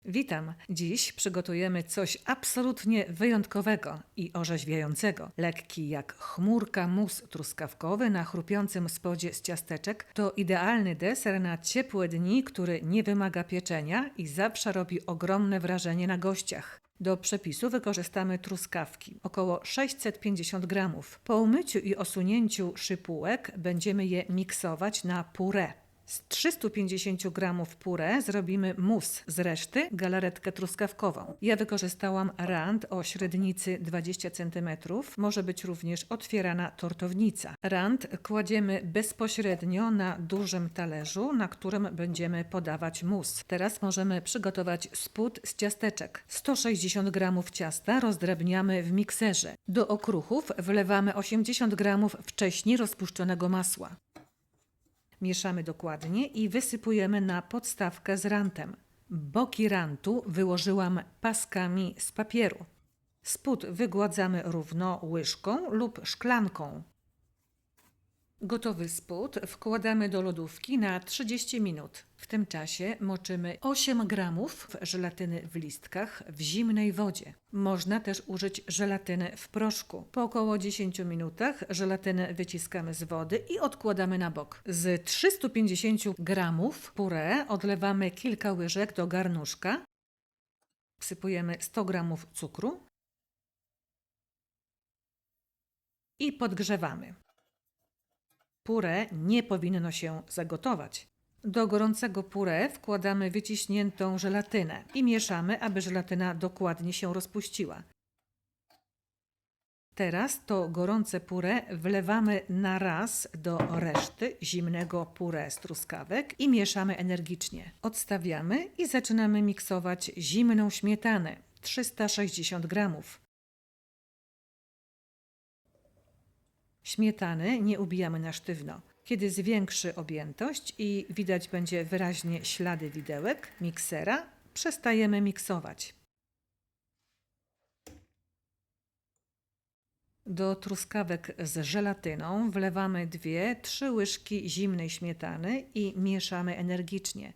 Witam! Dziś przygotujemy coś absolutnie wyjątkowego i orzeźwiającego. Lekki jak chmurka mus truskawkowy na chrupiącym spodzie z ciasteczek to idealny deser na ciepłe dni, który nie wymaga pieczenia i zawsze robi ogromne wrażenie na gościach. Do przepisu wykorzystamy truskawki, około 650 gramów. Po umyciu i osunięciu szypułek będziemy je miksować na puree. Z 350 gramów puree zrobimy mus, z reszty galaretkę truskawkową. Ja wykorzystałam rand o średnicy 20 cm, może być również otwierana tortownica. Rand kładziemy bezpośrednio na dużym talerzu, na którym będziemy podawać mus. Teraz możemy przygotować spód z ciasteczek. 160 gramów ciasta rozdrabniamy w mikserze. Do okruchów wlewamy 80 gramów wcześniej rozpuszczonego masła. Mieszamy dokładnie i wysypujemy na podstawkę z rantem. Boki rantu wyłożyłam paskami z papieru. Spód wygładzamy równo łyżką lub szklanką. Gotowy spód wkładamy do lodówki na 30 minut. W tym czasie moczymy 8 gramów żelatyny w listkach w zimnej wodzie. Można też użyć żelatyny w proszku. Po około 10 minutach żelatynę wyciskamy z wody i odkładamy na bok. Z 350 gramów puree odlewamy kilka łyżek do garnuszka. Wsypujemy 100 gramów cukru i podgrzewamy. Puree nie powinno się zagotować. Do gorącego puree wkładamy wyciśniętą żelatynę i mieszamy, aby żelatyna dokładnie się rozpuściła. Teraz to gorące puree wlewamy na raz do reszty zimnego puree z truskawek i mieszamy energicznie. Odstawiamy i zaczynamy miksować zimną śmietanę 360 gramów. Śmietany nie ubijamy na sztywno. Kiedy zwiększy objętość i widać będzie wyraźnie ślady widełek miksera, przestajemy miksować. Do truskawek z żelatyną wlewamy 2-3 łyżki zimnej śmietany i mieszamy energicznie.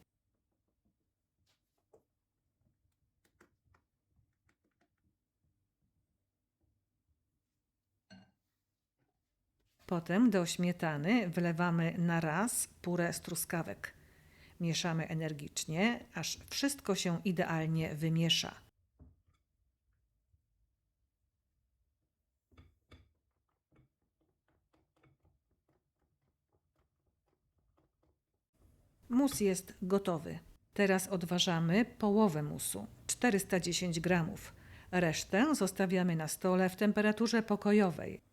Potem do śmietany wlewamy na raz puree z truskawek. Mieszamy energicznie, aż wszystko się idealnie wymiesza. Mus jest gotowy. Teraz odważamy połowę musu, 410 gramów. Resztę zostawiamy na stole w temperaturze pokojowej.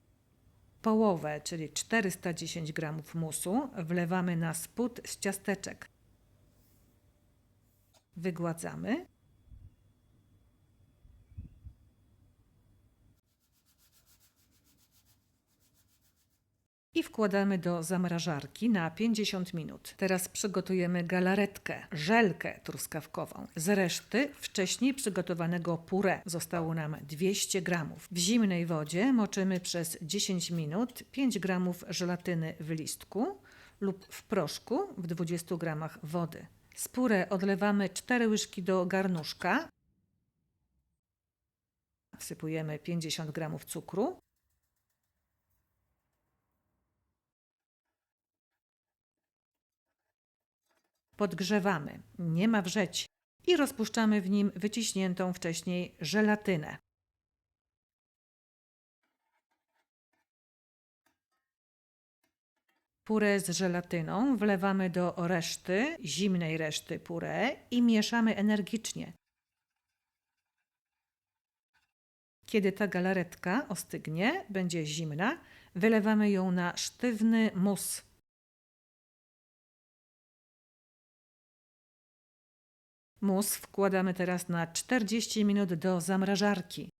Połowę, czyli 410 gramów musu, wlewamy na spód z ciasteczek. Wygładzamy. I wkładamy do zamrażarki na 50 minut. Teraz przygotujemy galaretkę, żelkę truskawkową. Z reszty wcześniej przygotowanego puree zostało nam 200 gramów. W zimnej wodzie moczymy przez 10 minut 5 gramów żelatyny w listku lub w proszku w 20 gramach wody. Z puree odlewamy 4 łyżki do garnuszka. Wsypujemy 50 gramów cukru. Podgrzewamy, nie ma wrzeć i rozpuszczamy w nim wyciśniętą wcześniej żelatynę. Puree z żelatyną wlewamy do reszty, zimnej reszty puree i mieszamy energicznie. Kiedy ta galaretka ostygnie, będzie zimna, wylewamy ją na sztywny mus. Mus wkładamy teraz na 40 minut do zamrażarki.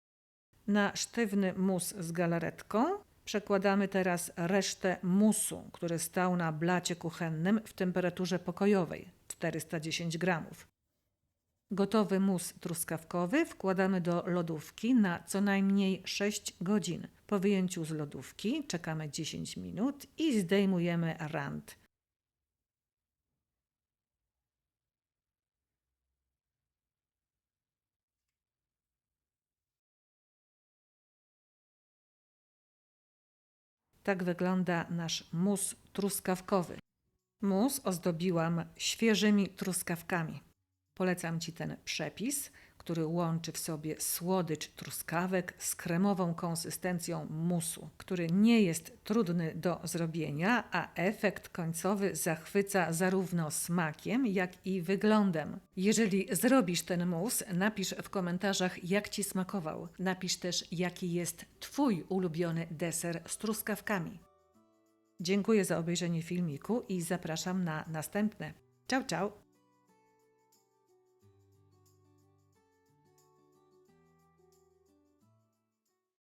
Na sztywny mus z galaretką przekładamy teraz resztę musu, który stał na blacie kuchennym w temperaturze pokojowej 410 gramów. Gotowy mus truskawkowy wkładamy do lodówki na co najmniej 6 godzin. Po wyjęciu z lodówki czekamy 10 minut i zdejmujemy rand. Tak wygląda nasz mus truskawkowy. Mus ozdobiłam świeżymi truskawkami. Polecam Ci ten przepis, który łączy w sobie słodycz truskawek z kremową konsystencją musu, który nie jest trudny do zrobienia, a efekt końcowy zachwyca zarówno smakiem, jak i wyglądem. Jeżeli zrobisz ten mus, napisz w komentarzach, jak Ci smakował. Napisz też, jaki jest Twój ulubiony deser z truskawkami. Dziękuję za obejrzenie filmiku i zapraszam na następne. Ciao, ciao!